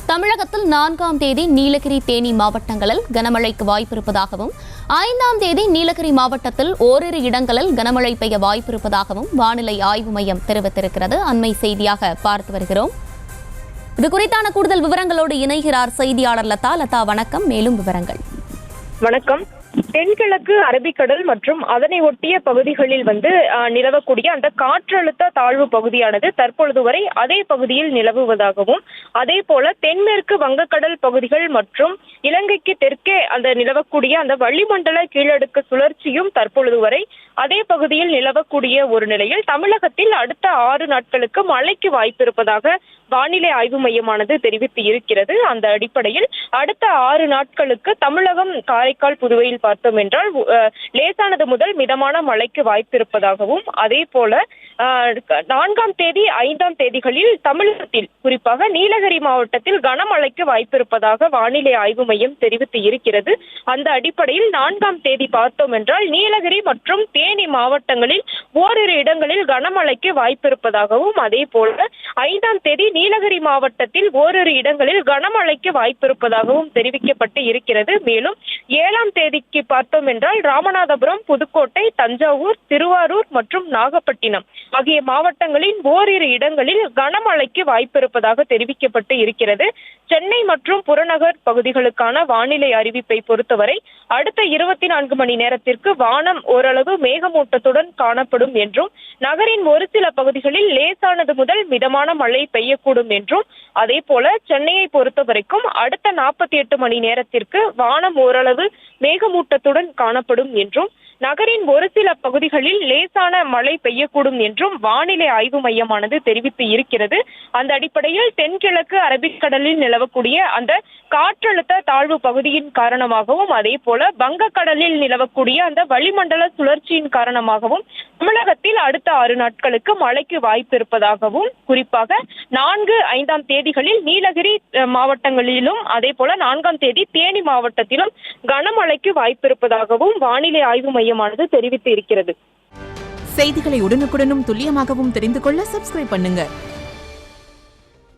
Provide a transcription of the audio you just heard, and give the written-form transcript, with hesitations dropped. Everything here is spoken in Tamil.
தமிழகத்தில் 4ஆம் தேதி நீலகிரி, தேனி மாவட்டங்களில் கனமழைக்கு வாய்ப்பிருப்பதாகவும் 5ஆம் தேதி நீலகிரி மாவட்டத்தில் ஓரிரு இடங்களில் கனமழை பெய்ய வாய்ப்பிருப்பதாகவும் வானிலை ஆய்வு மையம் தெரிவித்திருக்கிறது. அண்மை செய்தியாக பார்த்து வருகிறோம். இது குறித்தான கூடுதல் விவரங்களோடு இணைகிறார் செய்தியாளர் லதா. லதா, வணக்கம். மேலும் விவரங்கள். வணக்கம். தென்கிழக்கு அரபிக்கடல் மற்றும் அதனை ஒட்டிய பகுதிகளில் நிலவக்கூடிய அந்த காற்றழுத்த தாழ்வு பகுதியானது தற்பொழுது வரை அதே பகுதியில் நிலவுவதாகவும், அதே போல தென்மேற்கு வங்கக்கடல் பகுதிகள் மற்றும் இலங்கைக்கு தெற்கே அந்த நிலவக்கூடிய அந்த வளிமண்டல கீழடுக்கு சுழற்சியும் தற்பொழுது வரை அதே பகுதியில் நிலவக்கூடிய ஒரு நிலையில் தமிழகத்தில் அடுத்த 6 நாட்களுக்கு மழைக்கு வாய்ப்பிருப்பதாக வானிலை ஆய்வு மையமானது தெரிவித்து இருக்கிறது. அந்த அடிப்படையில் அடுத்த 6 நாட்களுக்கு தமிழகம், காரைக்கால், புதுவையில் பார்த்தோம் என்றால் லேசானது முதல் மிதமான மழைக்கு வாய்ப்பிருப்பதாகவும், அதே போல 4ஆம் தேதி 5ஆம் தேதிகளில் தமிழகத்தில் குறிப்பாக நீலகிரி மாவட்டத்தில் கனமழைக்கு வாய்ப்பிருப்பதாக வானிலை ஆய்வு மையம் தெரிவித்து இருக்கிறது. அந்த அடிப்படையில் 4ஆம் தேதி பார்த்தோம் என்றால் நீலகிரி மற்றும் தேனி மாவட்டங்களில் ஓரிரு இடங்களில் கனமழைக்கு வாய்ப்பிருப்பதாகவும், அதே போல 5ஆம் தேதி நீலகிரி மாவட்டத்தில் ஓரிரு இடங்களில் கனமழைக்கு வாய்ப்பிருப்பதாகவும் தெரிவிக்கப்பட்டு இருக்கிறது. மேலும் 7ஆம் தேதிக்கு பார்த்தோம் என்றால் ராமநாதபுரம், புதுக்கோட்டை, தஞ்சாவூர், திருவாரூர் மற்றும் நாகப்பட்டினம் ஆகிய மாவட்டங்களின் ஓரிரு இடங்களில் கனமழைக்கு வாய்ப்பிருப்பதாக தெரிவிக்கப்பட்டு இருக்கிறது. சென்னை மற்றும் புறநகர் பகுதிகளுக்கான வானிலை அறிவிப்பை பொறுத்தவரை அடுத்த 24 மணி நேரத்திற்கு வானம் ஓரளவு மேகமூட்டத்துடன் காணப்படும் என்றும், நகரின் ஒரு சில பகுதிகளில் லேசானது முதல் மிதமான மழை பெய்யக்கூடும் என்றும், அதே போல சென்னையை பொறுத்தவரைக்கும் அடுத்த 48 மணி நேரத்திற்கு வானம் ஓரளவு மேகமூட்டத்துடன் காணப்படும் என்றும், நகரின் ஒரு சில பகுதிகளில் லேசான மழை பெய்யக்கூடும் என்றும் வானிலை ஆய்வு மையமானது தெரிவித்து இருக்கிறது. அந்த அடிப்படையில் தென்கிழக்கு அரபிக்கடலில் நிலவக்கூடிய அந்த காற்றழுத்த தாழ்வு பகுதியின் காரணமாகவும், அதே போல வங்கக்கடலில் நிலவக்கூடிய அந்த வளிமண்டல சுழற்சியின் காரணமாகவும் தமிழகத்தில் அடுத்த 6 நாட்களுக்கு மழைக்கு வாய்ப்பு இருப்பதாகவும், குறிப்பாக 4, 5ஆம் தேதிகளில் நீலகிரி மாவட்டங்களிலும், அதே போல 4ஆம் தேதி தேனி மாவட்டத்திலும் கனமழைக்கு வாய்ப்பிருப்பதாகவும் வானிலை ஆய்வு மையமானது தெரிவித்து இருக்கிறது. செய்திகளை உடனுக்குடனும் துல்லியமாகவும் தெரிந்து கொள்ள சப்ஸ்கிரைப் பண்ணுங்க.